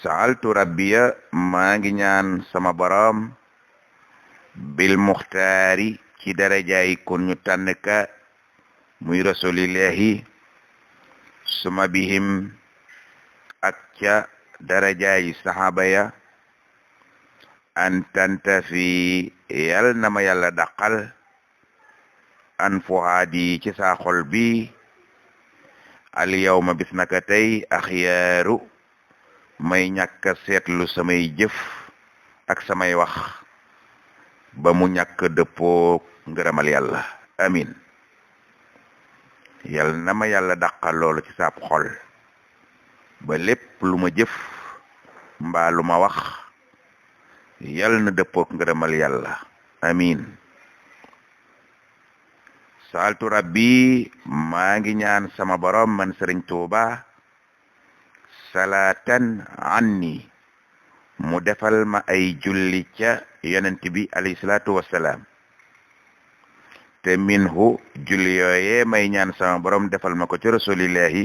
sa'altu rabbiya maa ngi ñaan sama borom bil muxtaari ci darajaay kon ñu tànn ka muy rasulillahi suma bihim ak ca darajaay saxaaba ya an tantafi yal na ma yàlla daqal an fuhaadi ci saa xol bi al yawma bis naka tey axyaaru may ñàkk seetlu samay jëf ak samay wax ba mu ñàkk dëppoo ngërëmal yàlla amin yal na ma yàlla dàqal loolu ci saab xol ba lépp lu ma jëf mbaa lu ma wax yal na dëppook ngërëmal yàlla amin saaltu rabbi maa ngi ñaan sama borom man Sëriñ Tuuba salaatan anni mu defal ma ay julli ca yonent bi alayhi salaatu wassalaam te minhu julli yooye may ñaan sama borom defal ma ko ci rasulillahi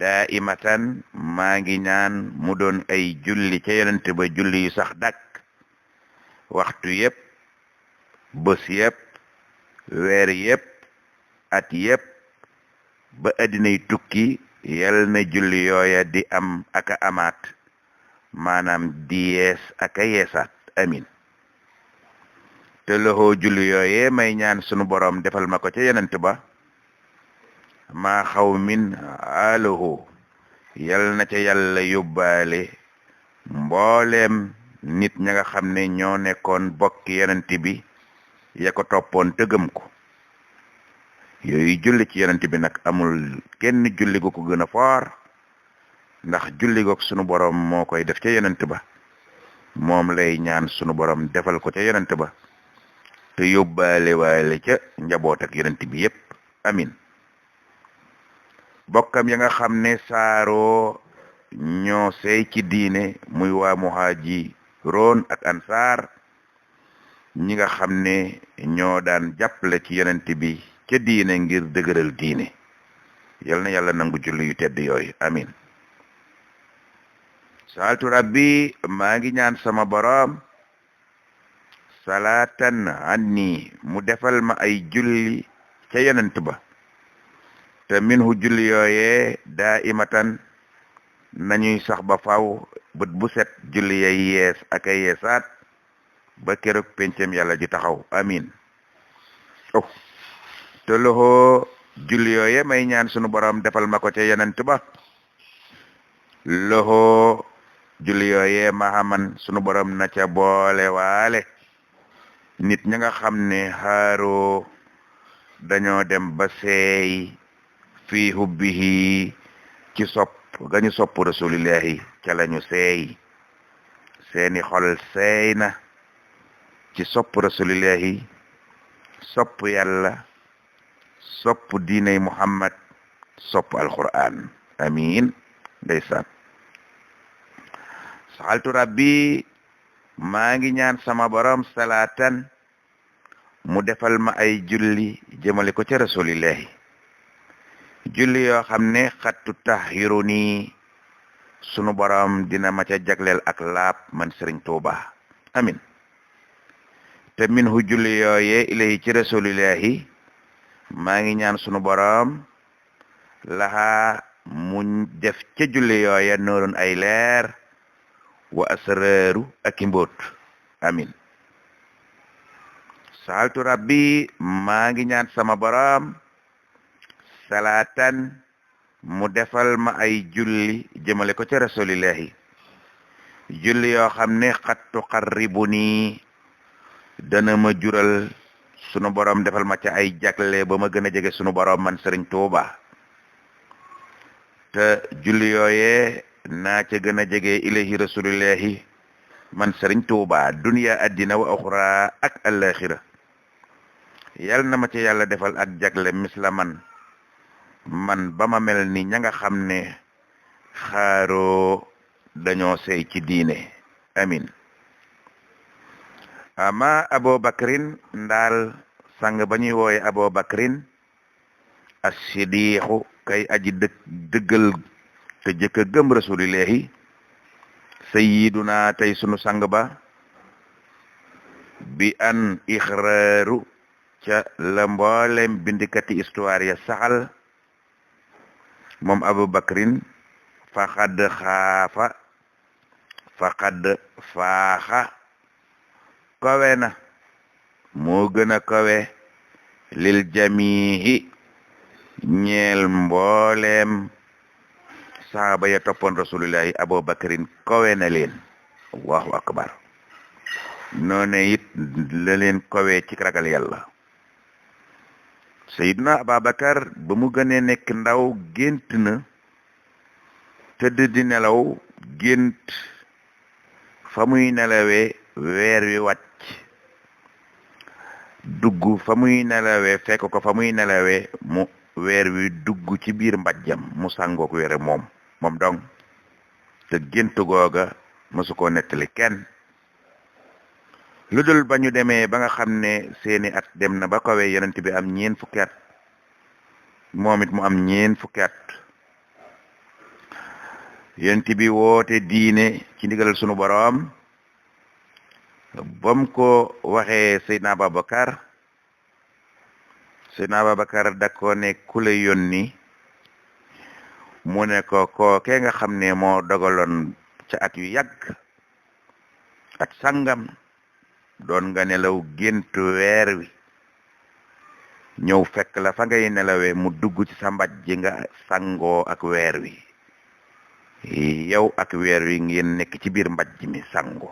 daimatan maa ngi ñaan mu doon ay julli ca yonent ba julli yu sax dak waxtu yépp bés yépp weer yépp at yépp ba addinay tukki yal na julli yooya di am aka amaat maanaam di yees aka yeesaat amin te loxoo julli yooye may ñaan sunu borom defal ma ko ca yenent ba maa xaw min aaloho yal na ca yàlla yóbbaale mbooleem nit ña nga xam ne ñoo nekkoon bokki yenent bi ya ko toppoon te gëm ko yooyu julli ci yonent bi nag amul kenn julli gu ko gën a foor ndax julli goog sunu borom moo koy def ca yonent ba moom lay ñaan sunu borom defal ko ca yonent ba te yóbbaale waale ca njaboot ak yonent bi yépp amin bokkam ya nga xam ne saaroo ñoo sey ci diine muy waa muhaajiroon ak ansaar ñi nga xam ne ñoo daan jàppale ci yonent bi ca diine ngir dëgëral diine yal na yàlla nangu julli yu tedd yooyu amin saaltu rabbi maa ngi ñaan sama boroom salaatan anni mu defal ma ay julli ca yonent ba te minhu julli yooye daimatan nañuy sax ba faw bët bu set julli yay yees ak ay yeesaat ba keroog pencam yàlla ji taxaw amin te loxo julli yooye may ñaan sunu borom defal ma ko ca yonent ba loxo julli yooye mahaman sunu borom na ca boole waale nit ña nga xam ne xaaroo dañoo dem ba seey fii hubbihi ci sopp gañu sopp rasulillahi ca lañu seey seeni xol seey na ci sopp rasulillahi sopp yàlla sopp diiney Muhammad sopp alquran amin ndeysaan saaltu rabbi maa ngi ñaan sama borom salaatan mu defal ma ay julli jëmale ko ca rasulillahi julli yoo xam ne xattu tahiruni sunu borom dina ma ca jagleel ak laab man Sëriñ Tuuba amin te minhu julli yooye ilahi ci rasulillahi maa ngi ñaan sunu borom laxa mu def ca julli yooya noorun ay leer wa asraru ak i mbóot amin saaltu rabbi maa ngi ñaan sama borom salaatan mu defal ma ay julli jëmale ko ca rasulillahi julli yoo xam ne xattu qarribuni dana ma jural sunu borom defal ma ca ay jagle ba ma gën a jege sunu borom man Sëriñ Tuuba te julli yooye naa ca gën a jege ilahi rasulillahi man Sëriñ Tuuba dunya addina wa axira ak alaxira yal na ma ca yàlla defal ak jagle misla man ba ma mel ni ña nga xam ne xaaroo dañoo sey ci diine amin ama abubakrin ndaal sang ba ñuy wooye abubakrin as-sidiqu kay aji dëggal te jëkk a gëm rasulillahi sayyiduna tey sunu sang ba bi an ixraaru ca la mboolem bindikati histoire ya saxal moom Abubakrin faqad faaxa kawe na moo gën a kawe lil jamihi ñeel mbooleem saaba ya toppoon rasulillahi Abubakrin kawe na leen allahu akbar noone it la leen kawe ci ragal yàlla Seydina Abubakar ba mu gënee nekk ndaw gént na tëdd di nelaw gént fa muy nelawee weer wi wàcc dugg fa muy nelawee fekk ko fa muy nelawee mu weer wi dugg ci biir mbàjjam mu sàngook weer moom dong te gént googa mësu koo nettali kenn lu dul ba ñu demee ba nga xam ne seeni at dem na ba kawe yonent bi am ñeen fukki at moom it mu am ñeen fukki at yonent bi woote diine ci ndigalal sunu boroom bam ko waxee Seydina Abubakar da ko ne ku la yónni mu ne ko kookee nga xam ne moo dogaloon ca at yu yàgg at sangam doon nga nelaw gént weer wi ñëw fekk la fa ngay nelawee mu dugg ci sa mbaj ji nga sangoo ak weer wi yow ak weer wi ngeen nekk ci biir mbaj mi sango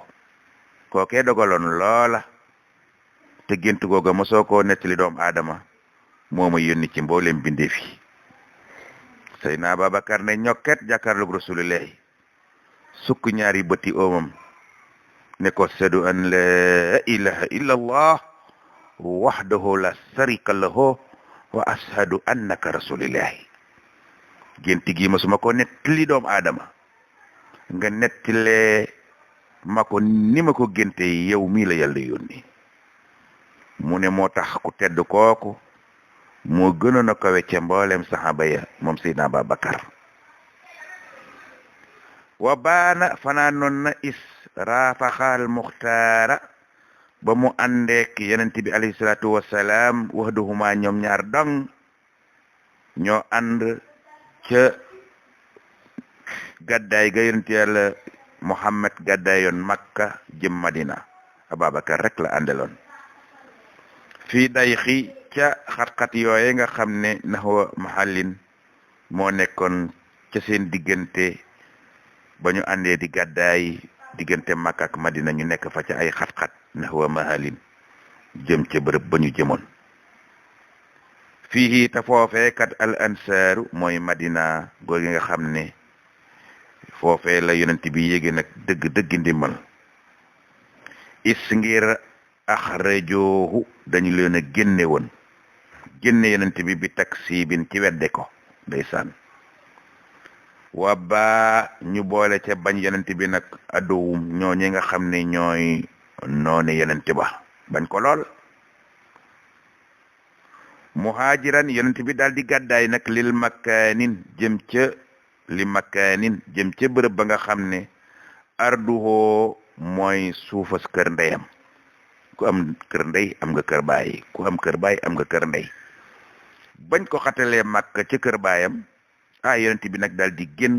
kookee dogaloon loola te gént googa mosoo koo nettali doomu aadama moo ma yónni ci mboolem bindeef yi Seydina Abubakar ne ñokket jàkkaarloog Rasulullahi sukk ñaari bëti oomam ne ko sedu an la ilaha illa allah wahdahu la sharika lahu wa ashhadu annaka rasulillahi gént gi masuma ko nettali doomu aadama nga nettile ma ko ni ma ko génte yow mii la yàlla yónni mu ne moo tax ku tedd kooku moo gënoon a kawe ca mboolem saxaaba ya moom Seydina Abubakar wa baana fanaanoon na is raafaxaal muxtaara ba mu àndeek yonent bi alayhi salaatu wassalaam wahduhuma ñoom ñaar dong ñoo ànd ca gàddaay ga yonent yàlla Muhammad gàddaayoon Makka jëm Madina Abubakar rek la àndaloon fii dayxi ca xat-xat yooye nga xam ne naxwa mahallin moo nekkoon ca seen diggante ba ñu àndee di gàddaay diggante Makka ak Madina ñu nekk fa ca ay xat-xat naxwa mahallin jëm ca bërëb ba ñu jëmoon fii te foofee kat al ansaaru mooy Madina googu nga xam ne foofee la yonent bi yéege nag dëgg ndimbal is ngir axrajoohu dañu leen a génne woon génne yonent bi taksibin ci wedde ko ndeysaan wa ba ñu boole ca bañ yonent bi nag addowum ñoo ñi nga xam ne ñooy noone yonent ba bañ ko lool muhaajiran yonent bi daal di gàddaay nag lil makaanin jëm ca bërëb ba nga xam ne arduhoo mooy suufas kër ndeyam ku am kër ndey am nga kër baay ku am kër baay am nga kër ndey bañ ko xatalee Makka ca kër baayam yonent bi nag daal di génn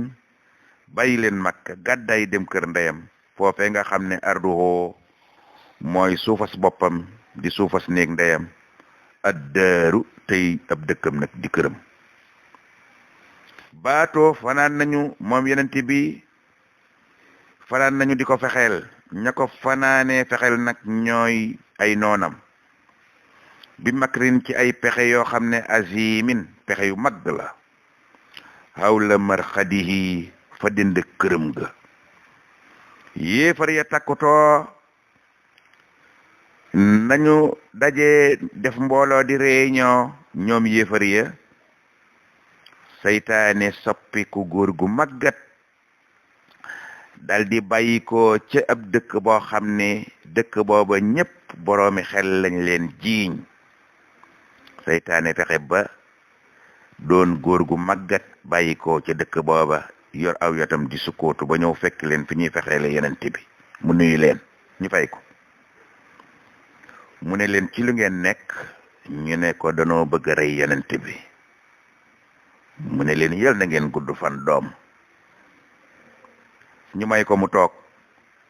bàyyi leen Makka gàddaay dem kër ndeyam foofee nga xam ne arduhoo mooy suufas boppam di suufas néeg ndeyam addaaru tey ab dëkkam nag di këram baatoo fanaan nañu moom yonent bi fanaan nañu di ko fexeel ña ko fanaanee fexeel nag ñooy ay noonam bi makrin ci ay pexe yoo xam ne azimin pexe yu mag la hawla marxadihi fa dënd këram ga yéefar ya takkutoo nañu daje def mbooloo di réunion ñoom yéefar ya saytaane soppiku góor gu màggat dal di bàyyi ko ca ab dëkk boo xam ne dëkk booba ñépp boroomi xel lañ leen jiiñ saytaane fexe ba doon góor gu màggat bàyyi ko ca dëkk booba yor aw yatam di sukkootu ba ñëw fekk leen fi ñuy fexeele yenente bi mu nuyu leen ñu fay ko mu ne leen ci lu ngeen nekk ñu ne ko danoo bëgg a rey yenente bi mu ne leen yal na ngeen gudd fan doom ñu may ko mu toog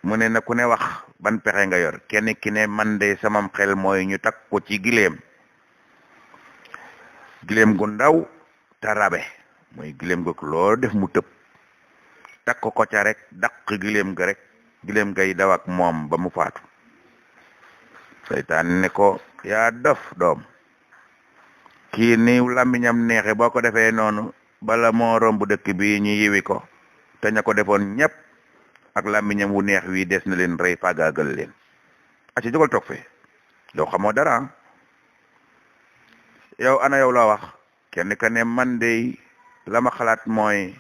mu ne na ku ne wax ban pexe nga yor kenn ki ne man de samam xel mooy ñu takk ko ci gileem gu ndaw te rabe mooy gileem ga loolu def mu tëb takk ko ca rek daq gileem ga rek gileem gay daw ak moom ba mu faatu seytaan ne ko yaa dof doom kii ni làmmiñam neexe boo ko defee noonu bala moo romb dëkk bi ñu yiwi ko te ña ko defoon ñépp ak làmmiñam wu neex wi des na leen rey faagaagal leen aci jógal toog fee yow xamoo dara yow ana yow la wax kenn ka ne man de la ma xalaat mooy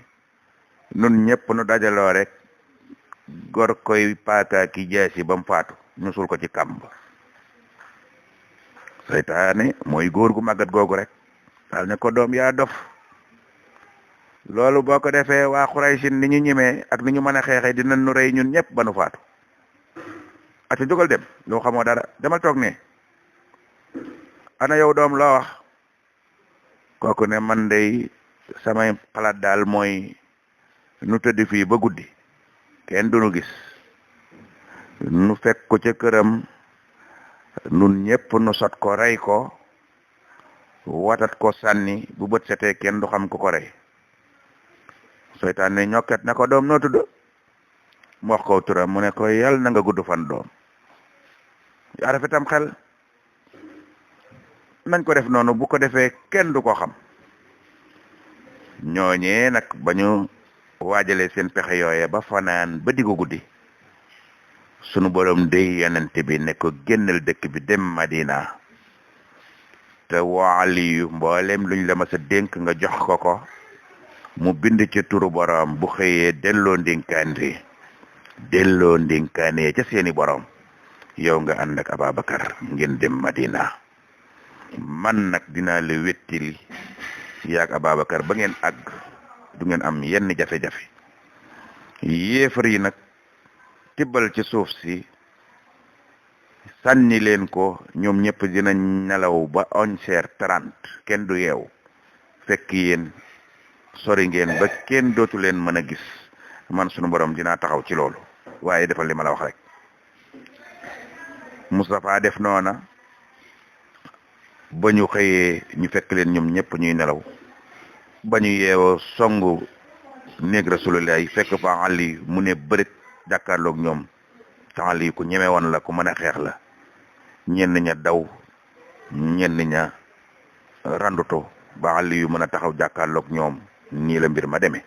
nun ñépp nu dajaloo rek gor koy paaka ki jaasi ba mu faatu ñu sul ko ci kàmb seytaane mooy góor gu màggat googu rek daal ne ko doom yaa dof loolu boo ko defee waa Xuraysin ni ñu ñimee ak ni ñu mën a xeexee dinañ nu rey ñun ñëpp ba nu faatu ati jógal dem loo xamoo dara demal toog ne ana yow doom loo wax kooku ne man dey samay xalaat daal mooy nu tëdd fii ba guddi kenn du nu gis nu fekk ko ca këram nun ñëpp nu sot ko rey ko watat ko sànni bu bët setee kenn du xam ku ko rey seytaan ne ñokket na ko doom noo tudd mu wax ko turam mu ne ko yàlla na nga gudd fan doom yaa rafetam xel nañ ko def noonu bu ko defee kenn du ko xam ñooñee nag ba ñu waajalee seen pexe yooye ba fanaan ba diggu guddi sunu borom dey yenente bi ne ko génnal dëkk bi dem Madina te waaliyu mboolem luñ la ma sa dénk nga jox ko ko mu bind ci turu borom bu xëyee delloo ndinkaane ca seeni borom yow nga ànd ak Ababakar ngeen dem Madina man nag dinaa la wettili yaag Ababakar ba ngeen àgg du ngeen am yenn jafe-jafe yéefar yi nag tibbal ci suuf si sànni leen ko ñoom ñëpp dinañ nelaw ba 11h30 kenn du yeew fekk yéen sori ngeen ba kenn dootu leen mën a gis man sunu borom dinaa taxaw ci loolu waaye defal li ma la wax rek Moustapha def noona ba ñu xëyee ñu fekk leen ñoom ñëpp ñuy nelaw ba ñu yeewoo songu néeg Rasulullah yi fekk fa Ali mu ne bërit jàkkaarloog ñoom te Ali ku ñeme woon la ku mën a xeex la ñenn ña daw ñenn ña randuto ba Ali yu mën a taxaw jàkkaarloog ñoom nii la mbir ma demee